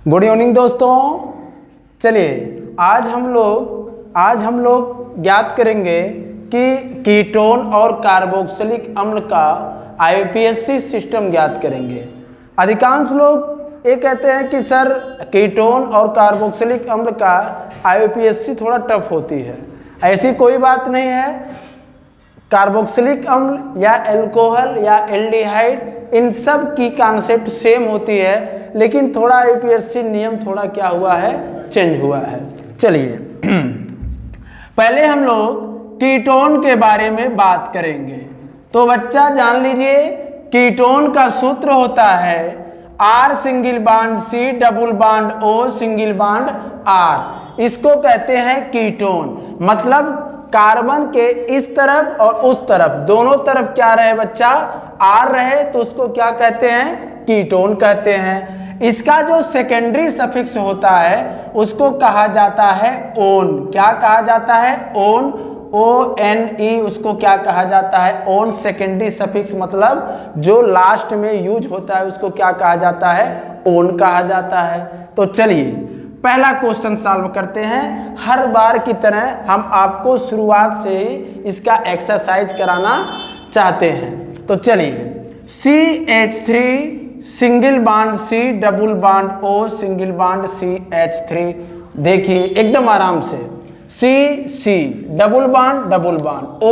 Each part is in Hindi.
गुड इवनिंग दोस्तों। चलिए आज हम लोग ज्ञात करेंगे कि कीटोन और कार्बोक्सिलिक अम्ल का आईयूपीएसी सिस्टम ज्ञात करेंगे। अधिकांश लोग ये कहते हैं कि सर कीटोन और कार्बोक्सिलिक अम्ल का आईयूपीएसी थोड़ा टफ होती है। ऐसी कोई बात नहीं है। कार्बोक्सिलिक अम्ल या अल्कोहल या एल्डिहाइड इन सब की कॉन्सेप्ट सेम होती है, लेकिन थोड़ा आईयूपीएसी नियम थोड़ा क्या हुआ है, चेंज हुआ है। चलिए पहले हम लोग कीटोन के बारे में बात करेंगे। तो बच्चा जान लीजिए कीटोन का सूत्र होता है R single bond C double bond O single bond R। इसको कहते हैं कीटोन। मतलब कार्बन के इस तरफ और उस तरफ दोनों तरफ क्या रहे बच्चा, R रहे, तो उसको क्या कहते हैं, कीटोन कहते हैं। इसका जो सेकेंडरी सफिक्स होता है उसको कहा जाता है ओन। क्या कहा जाता है, ओन, ONE। उसको क्या कहा जाता है, ओन। सेकेंडरी सफिक्स मतलब जो लास्ट में यूज होता है उसको क्या कहा जाता है, ओन कहा जाता है। तो चलिए पहला क्वेश्चन सॉल्व करते हैं। हर बार की तरह हम आपको शुरुआत से ही इसका एक्सरसाइज कराना चाहते हैं। तो चलिए CH3 single bond C double bond O single bond CH3। देखिए एकदम आराम से C डबल बॉन्ड O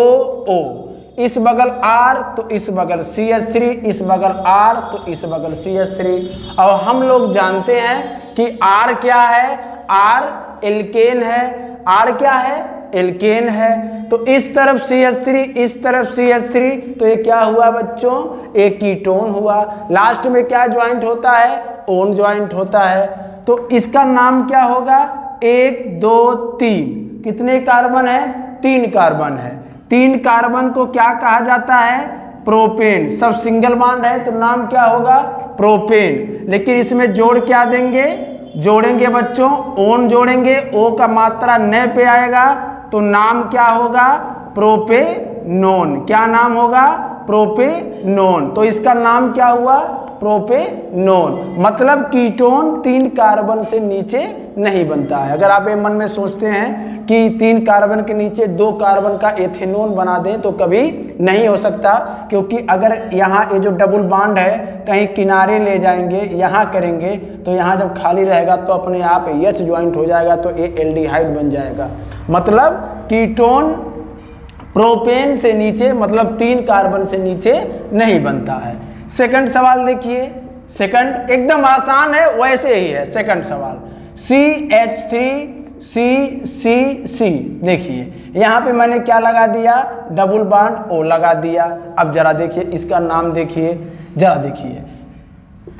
इस बगल R तो इस बगल CH3, इस बगल R तो इस बगल CH3। और हम लोग जानते हैं कि R क्या है, R एल्केन है। R क्या है, एल्केन है। तो इस तरफ CH3, इस तरफ CH3, तो ये क्या हुआ बच्चों, एक कीटोन हुआ। लास्ट में क्या ज्वाइंट होता है, ओन ज्वाइंट होता है। तो इसका नाम क्या होगा, 1 2 3। कितने कार्बन है, 3 कार्बन है। 3 कार्बन को क्या कहा जाता है, प्रोपेन। सब सिंगल बॉन्ड है तो नाम क्या होगा, प्रोपेन। लेकिन इसमें जोड़ क्या देंगे, जोड़ेंगे बच्चों, ओन जोड़ेंगे। O का मात्रा न पे आएगा तो नाम क्या होगा, प्रोपेनोन। क्या नाम होगा, प्रोपेनोन। तो इसका नाम क्या हुआ, प्रोपेनोन। मतलब कीटोन 3 कार्बन से नीचे नहीं बनता है। अगर आप ये मन में सोचते हैं कि 3 कार्बन के नीचे 2 कार्बन का एथेनोन बना दें तो कभी नहीं हो सकता, क्योंकि अगर यहाँ ये जो डबल बॉन्ड है कहीं किनारे ले जाएंगे, यहाँ करेंगे तो यहाँ जब खाली रहेगा तो अपने आप H ज्वाइंट हो जाएगा तो ये एल्डिहाइड बन जाएगा। मतलब कीटोन प्रोपेन से नीचे मतलब 3 कार्बन से नीचे नहीं बनता है। सेकंड सवाल देखिए। सेकंड एकदम आसान है, वैसे ही है। सेकंड सवाल CH3C। देखिए यहाँ पे मैंने क्या लगा दिया, डबल बॉन्ड O लगा दिया। अब जरा देखिए इसका नाम देखिए, जरा देखिए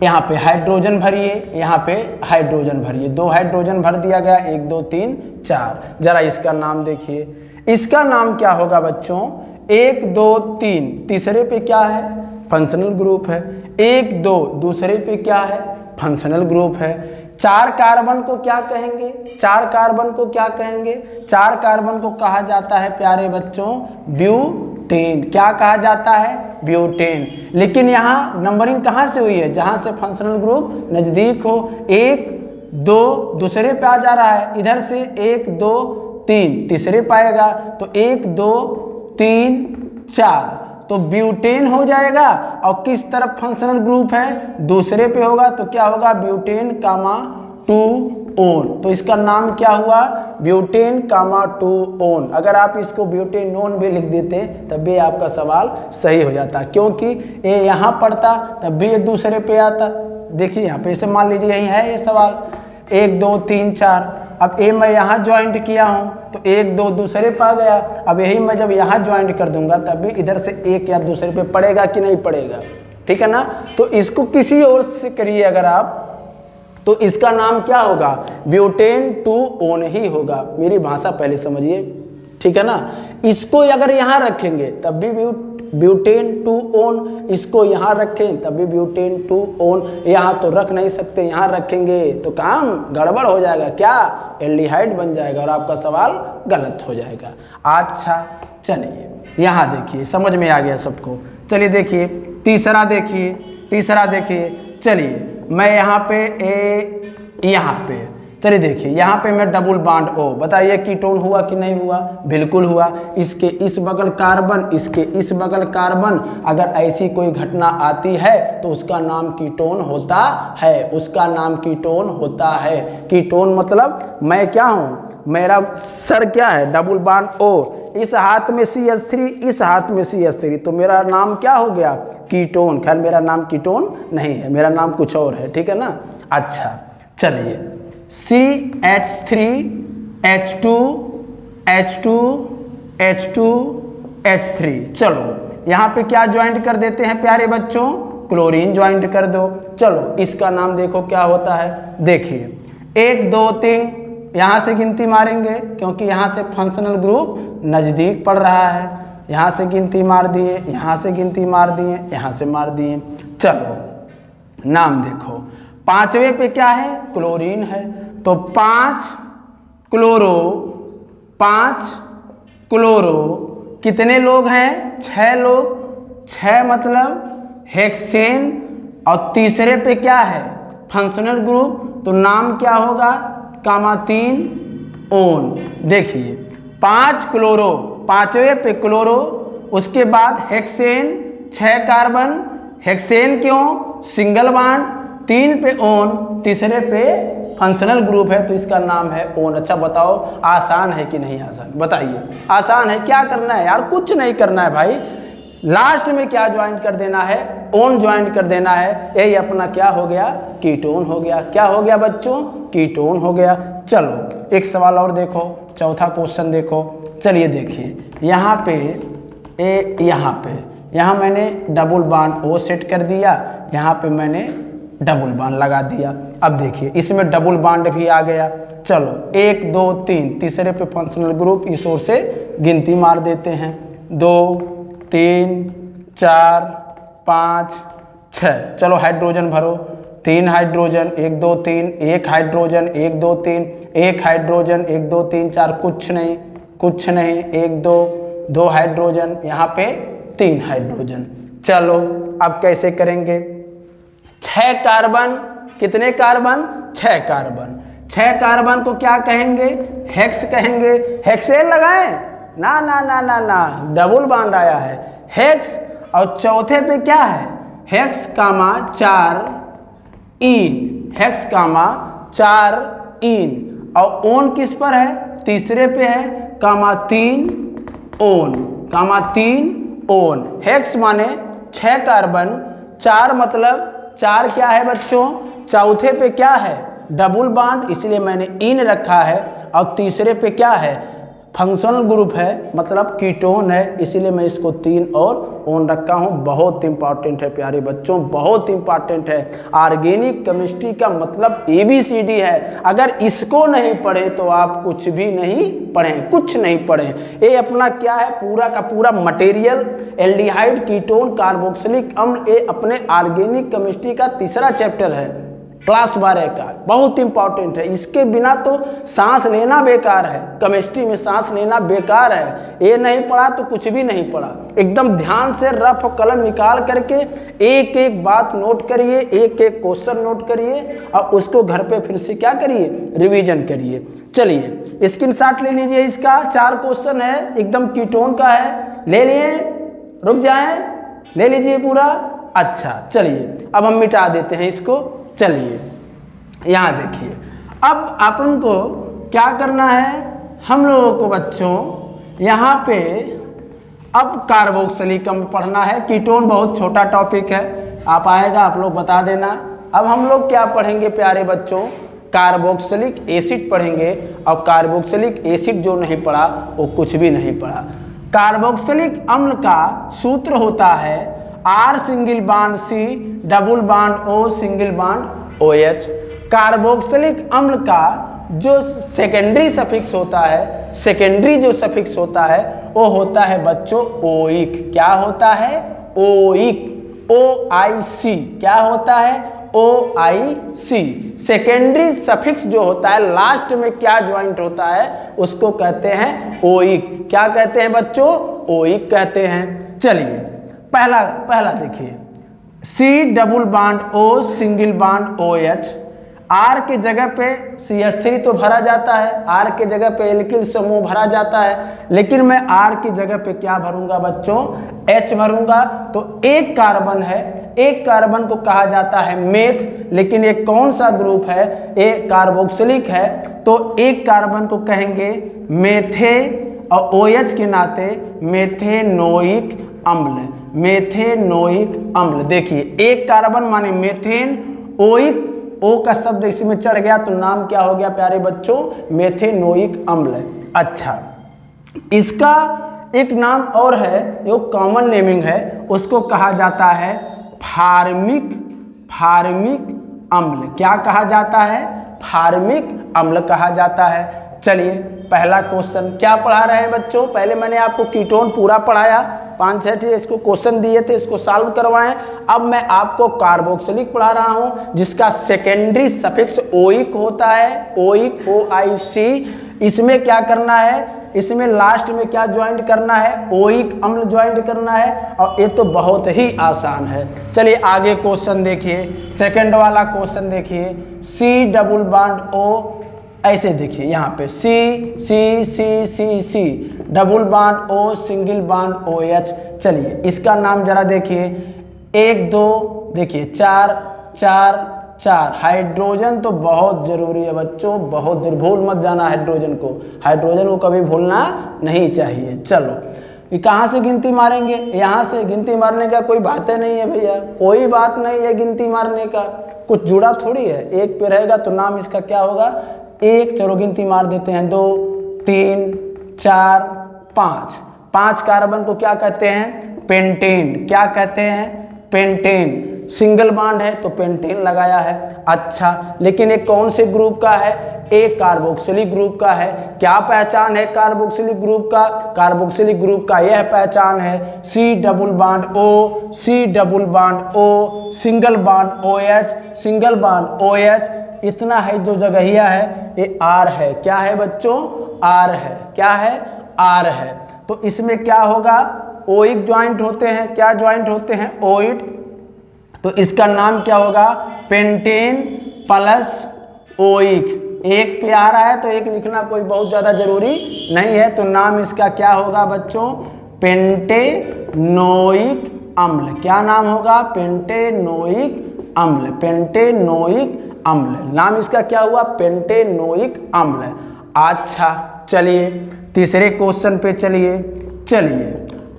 यहाँ पे हाइड्रोजन भरिए, यहाँ पे हाइड्रोजन भरिए। 2 हाइड्रोजन भर दिया गया, 1 2 3 4। जरा इसका नाम देखिए। इसका नाम क्या होगा बच्चों, 1 2 3 तीसरे पे क्या है, फंक्शनल ग्रुप है। 1 2 दूसरे पे क्या है, फंक्शनल ग्रुप है। 4 कार्बन को क्या कहेंगे, 4 कार्बन को क्या कहेंगे, 4 कार्बन को कहा जाता है प्यारे बच्चों ब्यूटेन। क्या कहा जाता है, ब्यूटेन। लेकिन यहाँ नंबरिंग कहाँ से हुई है, जहाँ से फंक्शनल ग्रुप नज़दीक हो। 1 2 दूसरे पे आ जा रहा है, इधर से 1 2 3 तीसरे पाएगा तो 1 2 3 4 तो ब्यूटेन हो जाएगा। और किस तरफ फंक्शनल ग्रुप है, दूसरे पे होगा तो क्या होगा, ब्यूटेन कामा 2 ओन। तो इसका नाम क्या हुआ, ब्यूटेन कामा 2 ओन। अगर आप इसको ब्यूटेनोन भी लिख देते तब भी आपका सवाल सही हो जाता, क्योंकि ये यहाँ पढ़ता तब भी ये दूसरे पे आता। देखिए यहाँ पे इसे मान लीजिए यही है ये सवाल, 1 2 3 4। अब ए मैं यहाँ ज्वाइंट किया हूँ तो 1 2 दूसरे पे आ गया। अब यही मैं जब यहाँ ज्वाइंट कर दूंगा तब भी इधर से 1 या दूसरे पे पड़ेगा कि नहीं पड़ेगा, ठीक है ना। तो इसको किसी और से करिए अगर आप, तो इसका नाम क्या होगा, ब्यूटेन 2 ओन ही होगा। मेरी भाषा पहले समझिए, ठीक है ना। इसको अगर यहाँ रखेंगे तब भी ब्यूटेन 2 ओन, इसको यहाँ रखें तब भी ब्यूटेन 2 ओन। यहाँ तो रख नहीं सकते, यहाँ रखेंगे तो काम गड़बड़ हो जाएगा, क्या एल्डिहाइड बन जाएगा और आपका सवाल गलत हो जाएगा। अच्छा चलिए यहाँ देखिए, समझ में आ गया सबको। चलिए देखिए तीसरा देखिए, चलिए मैं यहाँ पे यहाँ पे चलिए देखिए यहाँ पे मैं डबल बॉन्ड O, बताइए कीटोन हुआ कि नहीं हुआ? बिल्कुल हुआ। इसके इस बगल कार्बन, इसके इस बगल कार्बन, अगर ऐसी कोई घटना आती है तो उसका नाम कीटोन होता है, उसका नाम कीटोन होता है। कीटोन मतलब मैं क्या हूँ, मेरा सर क्या है, डबल बॉन्ड O, इस हाथ में CH3, इस हाथ में CH3, तो मेरा नाम क्या हो गया, कीटोन। खैर मेरा नाम कीटोन नहीं है, मेरा नाम कुछ और है, ठीक है ना। अच्छा चलिए CH3 H2 H2 H2 H3, चलो यहाँ पे क्या ज्वाइंट कर देते हैं प्यारे बच्चों, क्लोरीन ज्वाइंट कर दो। चलो इसका नाम देखो क्या होता है, देखिए 1 2 3, यहाँ से गिनती मारेंगे क्योंकि यहाँ से फंक्शनल ग्रुप नज़दीक पड़ रहा है। यहाँ से गिनती मार दिए, यहाँ से गिनती मार दिए, यहाँ से मार दिए। चलो नाम देखो, 5वें पे क्या है, क्लोरीन है, तो 5 क्लोरो, 5 क्लोरो, कितने लोग हैं, 6 लोग, 6 मतलब हेक्सेन, और तीसरे पे क्या है, फंक्शनल ग्रुप, तो नाम क्या होगा, कामा 3 ओन। देखिए 5 क्लोरो, 5वें पे क्लोरो, उसके बाद हेक्सेन, 6 कार्बन, हेक्सेन क्यों, सिंगल बॉन्ड, 3 पे ओन, तीसरे पे फंक्शनल ग्रुप है तो इसका नाम है ओन। अच्छा बताओ आसान है कि नहीं आसान, बताइए आसान है। क्या करना है यार, कुछ नहीं करना है भाई, लास्ट में क्या ज्वाइंट कर देना है, ओन ज्वाइंट कर देना है, यही अपना क्या हो गया, कीटोन हो गया। क्या हो गया बच्चों, कीटोन हो गया। चलो एक सवाल और देखो, चौथा क्वेश्चन देखो। चलिए देखिए यहाँ पे यहाँ मैंने डबल बॉन्ड O सेट कर दिया, यहाँ पे मैंने डबल बॉन्ड लगा दिया। अब देखिए इसमें डबल बॉन्ड भी आ गया। चलो 1 2 3, तीसरे पे फंक्शनल ग्रुप, इस ओर से गिनती मार देते हैं, 2 3 4 5 6। चलो हाइड्रोजन भरो, 3 हाइड्रोजन, 1 2 3, 1 हाइड्रोजन, 1 2 3, 1 हाइड्रोजन, 1 2 3 4, कुछ नहीं कुछ नहीं, 1 2 2 हाइड्रोजन, यहाँ पे 3 हाइड्रोजन। चलो अब कैसे करेंगे, 6 कार्बन, कितने कार्बन, 6 कार्बन, 6 कार्बन को क्या कहेंगे, हेक्स कहेंगे। हेक्सेन लगाएं, ना ना ना ना ना, डबल बॉन्ड आया है, हेक्स। और चौथे पे क्या है, हेक्स कामा 4 इन, हेक्स कामा 4 इन, और ओन किस पर है, तीसरे पे है, कामा 3 ओन, कामा 3 ओन। हेक्स माने 6 कार्बन, 4 मतलब 4 क्या है बच्चों, चौथे पे क्या है, डबल बॉन्ड, इसलिए मैंने इन रखा है, और तीसरे पे क्या है, फंक्शनल ग्रुप है, मतलब कीटोन है, इसीलिए मैं इसको 3 और ओन रखा हूँ। बहुत इंपॉर्टेंट है प्यारे बच्चों, बहुत इंपॉर्टेंट है। ऑर्गेनिक केमिस्ट्री का मतलब ABCD है, अगर इसको नहीं पढ़े तो आप कुछ भी नहीं पढ़ें, कुछ नहीं पढ़ें। ये अपना क्या है, पूरा का पूरा मटेरियल, एल्डिहाइड, कीटोन, कार्बोक्सिलिक अम्ल, ये अपने ऑर्गेनिक केमिस्ट्री का तीसरा चैप्टर है, क्लास 12 का, बहुत इंपॉर्टेंट है। इसके बिना तो सांस लेना बेकार है, केमिस्ट्री में सांस लेना बेकार है। ये नहीं पढ़ा तो कुछ भी नहीं पढ़ा। एकदम ध्यान से रफ कलम निकाल करके एक एक बात नोट करिए, एक एक क्वेश्चन नोट करिए, और उसको घर पे फिर से क्या करिए, रिवीजन करिए। चलिए स्क्रीनशॉट ले लीजिए, इसका 4 क्वेश्चन है, एकदम कीटोन का है, ले लिए, रुक जाएं, ले लीजिए पूरा। अच्छा चलिए अब हम मिटा देते हैं इसको। चलिए यहाँ देखिए, अब अपन को क्या करना है, हम लोगों को बच्चों यहाँ पे अब कार्बोक्सिलिक अम्ल पढ़ना है। कीटोन बहुत छोटा टॉपिक है, आप आएगा आप लोग बता देना। अब हम लोग क्या पढ़ेंगे प्यारे बच्चों, कार्बोक्सिलिक एसिड पढ़ेंगे, और कार्बोक्सिलिक एसिड जो नहीं पढ़ा वो कुछ भी नहीं पढ़ा। कार्बोक्सिलिक अम्ल का सूत्र होता है R single bond C double bond O single bond OH। Carboxylic अम्ल का जो सेकेंडरी सफिक्स होता है, सेकेंडरी जो सफिक्स होता है वो होता है बच्चों ओइक। क्या होता है, ओइक, OIC। क्या होता है, OIC। सेकेंडरी सफिक्स जो होता है, लास्ट में क्या ज्वाइंट होता है, उसको कहते हैं ओइक। क्या कहते हैं बच्चों, ओइक कहते हैं। चलिए पहला देखिए, C double bond O single bond OH, R के जगह पे CH3 तो भरा जाता है, R के जगह पे एल्किल समूह भरा जाता है, लेकिन मैं R की जगह पे क्या भरूंगा बच्चों, H भरूंगा। तो एक कार्बन है, एक कार्बन को कहा जाता है मेथ, लेकिन ये कौन सा ग्रुप है, ये कार्बोक्सिलिक है, तो एक कार्बन को कहेंगे मेथे और OH के नाते मेथेनोइक अम्ल, मेथेनोइक अम्ल। देखिए एक कार्बन माने मेथेन, ओइक ओ का शब्द इसमें चढ़ गया तो नाम क्या हो गया प्यारे बच्चों, मेथेनोइक अम्ल। अच्छा, इसका एक नाम और है जो कॉमन नेमिंग है, उसको कहा जाता है फार्मिक अम्ल। क्या कहा जाता है, फार्मिक अम्ल कहा जाता है। चलिए पहला क्वेश्चन क्या पढ़ा रहे हैं बच्चों, पहले मैंने आपको कीटोन पूरा पढ़ाया, 5-6 इसको क्वेश्चन दिए थे, इसको सॉल्व करवाएं। अब मैं आपको कार्बोक्सिलिक पढ़ा रहा हूं जिसका सेकेंडरी सफिक्स ओइक होता है, ओइक OIC। इसमें क्या करना है, इसमें लास्ट में क्या ज्वाइंट करना है, ओइक अम्ल ज्वाइंट करना है, और ये तो बहुत ही आसान है। चलिए आगे क्वेश्चन देखिए, सेकंड वाला क्वेश्चन देखिए, C डबल बॉन्ड O, ऐसे देखिए यहाँ पे C double bond O single bond OH। चलिए इसका नाम जरा देखिए, 1 2 देखिए 4 4 4। हाइड्रोजन तो बहुत जरूरी है बच्चों, बहुत भूल मत जाना हाइड्रोजन को कभी भूलना नहीं चाहिए। चलो ये कहाँ से गिनती मारेंगे, यहाँ से गिनती मारने का कोई बात ही नहीं है भैया, कोई बात नहीं है गिनती मारने का, कुछ जुड़ा थोड़ी है। एक पे रहेगा तो नाम इसका क्या होगा, 1। चलो गिनती मार देते हैं, 2 3 4 5। 5 कार्बन को क्या कहते हैं, पेंटेन। क्या कहते हैं, पेंटेन। सिंगल बॉन्ड है तो पेंटेन लगाया है। अच्छा, लेकिन ये कौन से ग्रुप का है, एक कार्बोक्सिलिक ग्रुप का है। क्या पहचान है कार्बोक्सिलिक ग्रुप का, कार्बोक्सिलिक ग्रुप का यह पहचान है C double bond O, C double bond O single bond OH, single bond OH। इतना है जो जगहिया है ये R है। क्या है बच्चों, R है। क्या है, R है। तो इसमें क्या होगा, ओइक ज्वाइंट होते हैं। क्या ज्वाइंट होते हैं, ओइक। तो इसका नाम क्या होगा, पेंटेन प्लस ओइक। एक पे आ रहा है तो एक लिखना कोई बहुत ज़्यादा जरूरी नहीं है। तो नाम इसका क्या होगा बच्चों, पेंटेनोइक अम्ल। क्या नाम होगा, पेंटेनोइक अम्ल, पेंटेनोइक अम्ल। नाम इसका क्या हुआ, पेंटेनोइक अम्ल। अच्छा चलिए तीसरे क्वेश्चन पे चलिए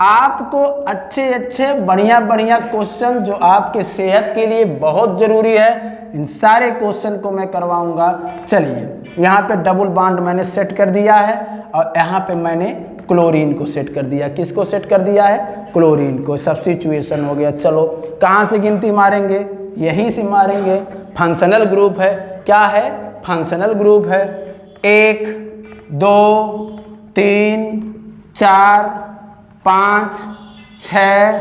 आपको अच्छे बढ़िया क्वेश्चन जो आपके सेहत के लिए बहुत जरूरी है, इन सारे क्वेश्चन को मैं करवाऊंगा। चलिए यहाँ पे डबल बॉन्ड मैंने सेट कर दिया है और यहाँ पे मैंने क्लोरीन को सेट कर दिया। किसको सेट कर दिया है, क्लोरीन को। सब्स्टिट्यूशन हो गया। चलो कहाँ से गिनती मारेंगे, यहीं से मारेंगे। फंक्शनल ग्रुप है। क्या है, फंक्शनल ग्रुप है। 1 2 3 4 5 6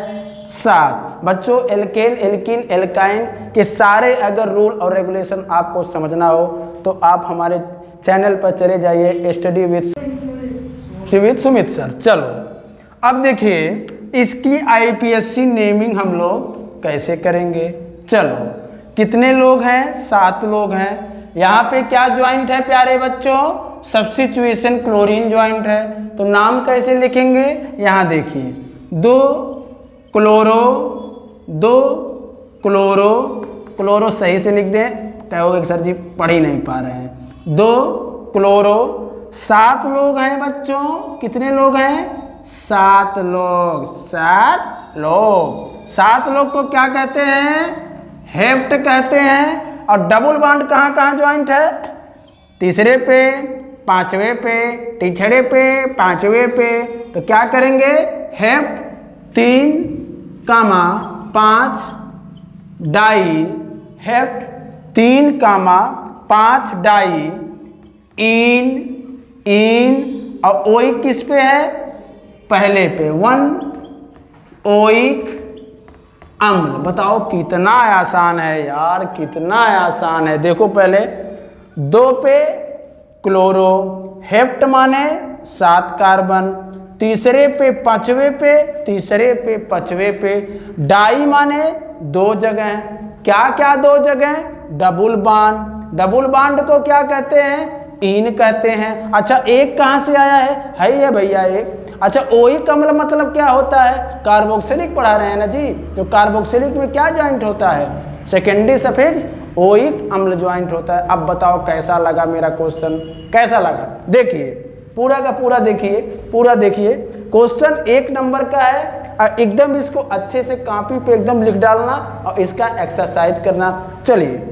7। बच्चों एल्केन, एल्कीन, एल्काइन के सारे अगर रूल और रेगुलेशन आपको समझना हो तो आप हमारे चैनल पर चले जाइए, स्टडी विद सुमित सर। चलो अब देखिए इसकी IPSC नेमिंग हम लोग कैसे करेंगे। चलो कितने लोग हैं, 7 लोग हैं। यहाँ पे क्या ज्वाइंट है प्यारे बच्चों, सब्स्टिट्यूशन क्लोरीन ज्वाइंट है। तो नाम कैसे लिखेंगे, यहाँ देखिए 2 क्लोरो सही से लिख दें, कहोगे कि सर जी पढ़ ही नहीं पा रहे हैं। 2 क्लोरो। 7 लोग हैं बच्चों, कितने लोग हैं, 7 लोग। 7 लोग को क्या कहते हैं, हेप्ट कहते हैं। और डबल बॉन्ड कहाँ कहाँ ज्वाइंट है, तीसरे पे, 5वें पे, तीसरे पे, 5वें पे। तो क्या करेंगे, हेप्ट 3, 5 डाई, हेप्ट 3, 5 डाई इन। और ओइक किस पे है, पहले पे 1 ओइक अम्ल। बताओ कितना आसान है यार, कितना आसान है। देखो पहले 2 पे क्लोरो, हेप्ट माने 7 कार्बन, तीसरे पे पांचवें पे, तीसरे पे पांचवें पे। डाई माने दो जगह, क्या क्या दो जगह? Double bond. डबल बॉन्ड को क्या कहते हैं? इन कहते हैं। अच्छा एक कहां से आया है ये भैया एक। अच्छा ओइक अम्ल मतलब क्या होता है? कार्बोक्सिलिक पढ़ा रहे हैं ना जी। तो कार्बोक्सिलिक में क्या ज्वाइंट होता है? सेकेंडरी सफिक्स ओइक अम्ल ज्वाइंट होता है। अब बताओ कैसा लगा मेरा क्वेश्चन, कैसा लगा? देखिए पूरा का पूरा देखिए, पूरा देखिए। क्वेश्चन 1 नंबर का है और एकदम इसको अच्छे से कॉपी पे एकदम लिख डालना और इसका एक्सरसाइज करना। चलिए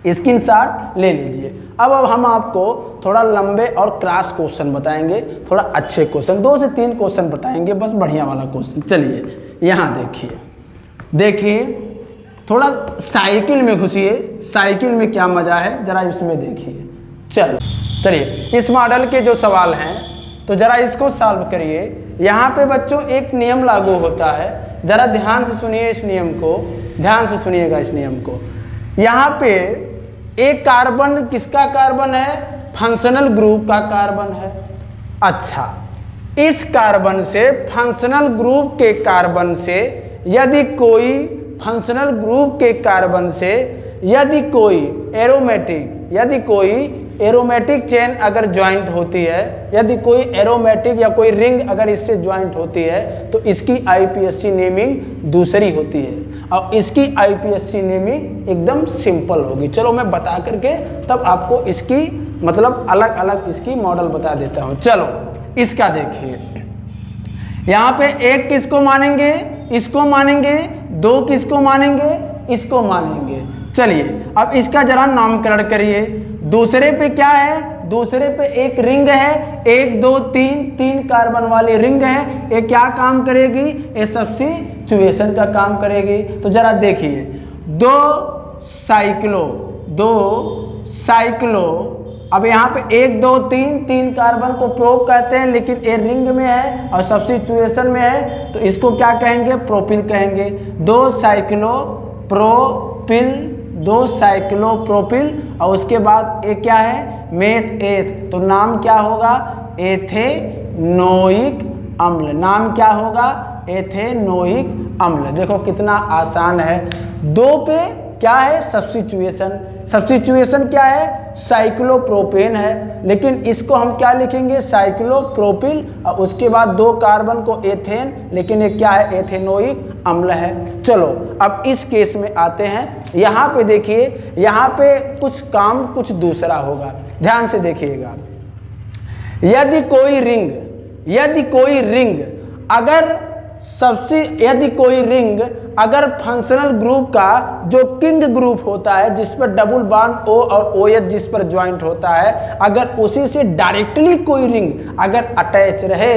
स्क्रीनशॉट ले लीजिए। अब हम आपको थोड़ा लंबे और क्रॉस क्वेश्चन बताएंगे, थोड़ा अच्छे क्वेश्चन, 2 से 3 क्वेश्चन बताएंगे, बस बढ़िया वाला क्वेश्चन। चलिए यहाँ देखिए, देखिए थोड़ा साइकिल में घुसिए, साइकिल में क्या मजा है जरा इसमें देखिए। चलो चलिए इस मॉडल के जो सवाल हैं तो जरा इसको सॉल्व करिए। यहाँ पे बच्चों एक नियम लागू होता है, जरा ध्यान से सुनिए इस नियम को, ध्यान से सुनिएगा इस नियम को। यहाँ पे एक कार्बन किसका कार्बन है? फंक्शनल ग्रुप का कार्बन है। अच्छा इस कार्बन से, फंक्शनल ग्रुप के कार्बन से यदि कोई, फंक्शनल ग्रुप के कार्बन से यदि कोई एरोमेटिक, यदि कोई एरोमेटिक चेन अगर ज्वाइंट होती है, यदि कोई एरोमेटिक या कोई रिंग अगर इससे ज्वाइंट होती है तो इसकी आईपीएससी नेमिंग दूसरी होती है और इसकी आईपीएससी नेमिंग एकदम सिंपल होगी। चलो मैं बता करके तब आपको इसकी मतलब अलग अलग इसकी मॉडल बता देता हूँ। चलो इसका देखिए, यहाँ पे एक किसको मानेंगे? इसको मानेंगे। 2 किसको मानेंगे? इसको मानेंगे। चलिए अब इसका जरा नामकरण करिए। दूसरे पे क्या है? दूसरे पे एक रिंग है, 1 2 3 3 कार्बन वाली रिंग है। ये क्या काम करेगी? ये सब्स्टिट्यूशन का काम करेगी। तो जरा देखिए 2 साइक्लो, 2 साइक्लो। अब यहाँ पे 1 2 3 3 कार्बन को प्रोप कहते हैं, लेकिन ये रिंग में है और सब्स्टिट्यूशन में है तो इसको क्या कहेंगे? प्रोपिल कहेंगे। 2 साइक्लो प्रोपिल, 2 साइक्लो प्रोपिल। और उसके बाद ये क्या है? मेथ एथ, तो नाम क्या होगा? एथेनोइक अम्ल। नाम क्या होगा? एथेनोइक अम्ल। देखो कितना आसान है। 2 पे क्या है? सब्स्टिट्यूशन। सब्स्टिट्यूशन क्या है? साइक्लोप्रोपेन है, लेकिन इसको हम क्या लिखेंगे? साइक्लोप्रोपिल। और उसके बाद 2 कार्बन को एथेन, लेकिन ये क्या है? एथेनोइक अम्ल है। चलो अब इस केस में आते हैं। यहाँ पे देखिए, यहाँ पे कुछ काम कुछ दूसरा होगा, ध्यान से देखिएगा। यदि कोई रिंग, यदि कोई रिंग अगर यदि कोई रिंग अगर फंक्शनल ग्रुप का जो किंग ग्रुप होता है, जिस पर डबल बॉन्ड O और OH जिस पर ज्वाइंट होता है, अगर उसी से डायरेक्टली कोई रिंग अगर अटैच रहे,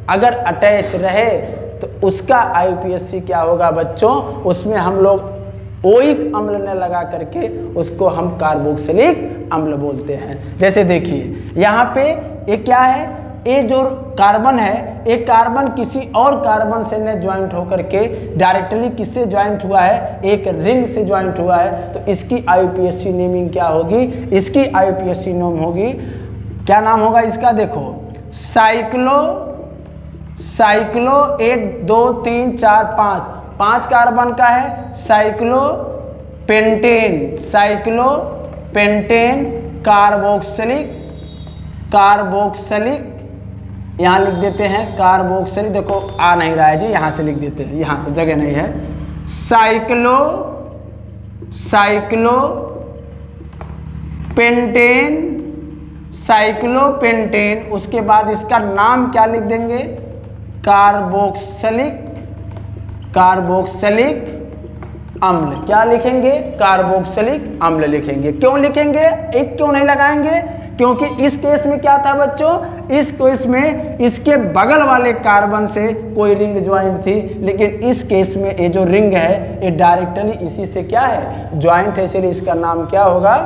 अगर अटैच रहे तो उसका आईपीएससी क्या होगा बच्चों? उसमें हम लोग ओइक अम्ल ने लगा करके उसको हम कार्बोक्सिलिक अम्ल बोलते हैं। जैसे देखिए यहाँ पे ये क्या है? ये जो कार्बन है, एक कार्बन किसी और कार्बन से ने ज्वाइंट होकर के डायरेक्टली किससे ज्वाइंट हुआ है? एक रिंग से ज्वाइंट हुआ है। तो इसकी आईपीएससी नेमिंग क्या होगी? इसकी आईपीएससी नेम होगी, क्या नाम होगा इसका? देखो साइक्लो, साइक्लो 1 2 3 4 5 कार्बन का है cyclo pentane, cyclo pentane carboxylic, carboxylic यहाँ लिख देते हैं कार्बोक्सिलिक। देखो आ नहीं रहा है जी, यहाँ से लिख देते हैं, यहाँ से जगह नहीं है। Cyclo, cyclo pentane, cyclo pentane. उसके बाद इसका नाम क्या लिख देंगे? कार्बोक्सिलिक, कार्बोक्सिलिक अम्ल। क्या लिखेंगे? कार्बोक्सिलिक अम्ल लिखेंगे। क्यों लिखेंगे? एक क्यों नहीं लगाएंगे? क्योंकि इस केस में क्या था बच्चों? इस केस में इसके बगल वाले कार्बन से कोई रिंग ज्वाइंट थी, लेकिन इस केस में ये जो रिंग है ये डायरेक्टली इसी से क्या है? ज्वाइंट है, इसलिए इसका नाम क्या होगा?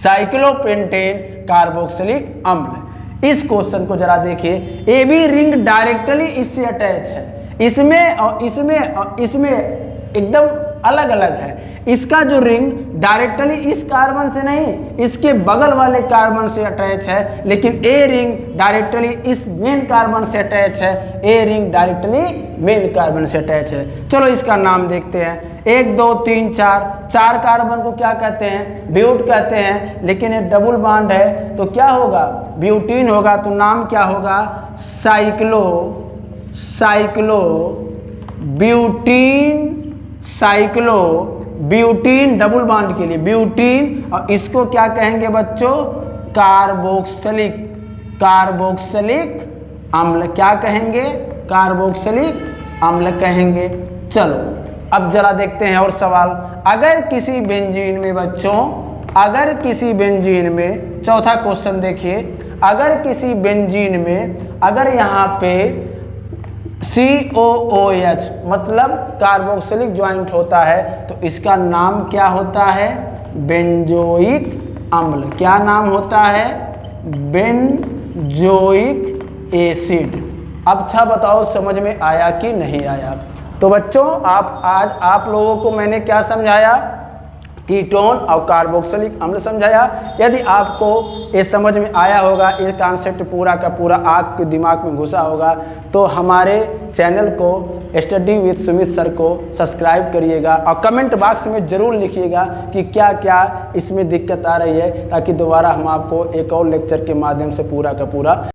साइक्लोपेंटेन कार्बोक्सिलिक अम्ल। इस क्वेश्चन को जरा देखिए, ये भी रिंग डायरेक्टली इससे अटैच है, इसमें और इसमें और इसमें एकदम अलग अलग है। इसका जो रिंग डायरेक्टली इस कार्बन से नहीं, इसके बगल वाले कार्बन से अटैच है, लेकिन ए रिंग डायरेक्टली इस मेन कार्बन से अटैच है। A ring directly main carbon से अटैच है। चलो इसका नाम देखते हैं। 1 2 3 4, 4 कार्बन को क्या कहते हैं? ब्यूट कहते हैं। लेकिन ये डबल बॉन्ड है तो क्या होगा? ब्यूटीन होगा। तो नाम क्या होगा? ब्यूटीन डबल बॉन्ड के लिए ब्यूटीन। और इसको क्या कहेंगे बच्चों? कार्बोक्सिलिक अम्ल। क्या कहेंगे? कार्बोक्सिलिक अम्ल कहेंगे। चलो अब जरा देखते हैं और सवाल। अगर किसी बेंजीन में बच्चों, अगर किसी बेंजीन में, चौथा क्वेश्चन देखिए, अगर किसी बेंजीन में अगर यहाँ पे COOH मतलब कार्बोक्सिलिक ज्वाइंट होता है तो इसका नाम क्या होता है? बेंजोइक अम्ल। क्या नाम होता है? Benzoic acid. अब अच्छा बताओ समझ में आया कि नहीं आया? तो बच्चों आज आप लोगों को मैंने क्या समझाया? कीटोन और कार्बोक्सिलिक अम्ल समझाया। यदि आपको ये समझ में आया होगा, ये कॉन्सेप्ट पूरा का पूरा आपके दिमाग में घुसा होगा, तो हमारे चैनल को स्टडी विद सुमित सर को सब्सक्राइब करिएगा और कमेंट बॉक्स में ज़रूर लिखिएगा कि क्या क्या इसमें दिक्कत आ रही है, ताकि दोबारा हम आपको एक और लेक्चर के माध्यम से पूरा का पूरा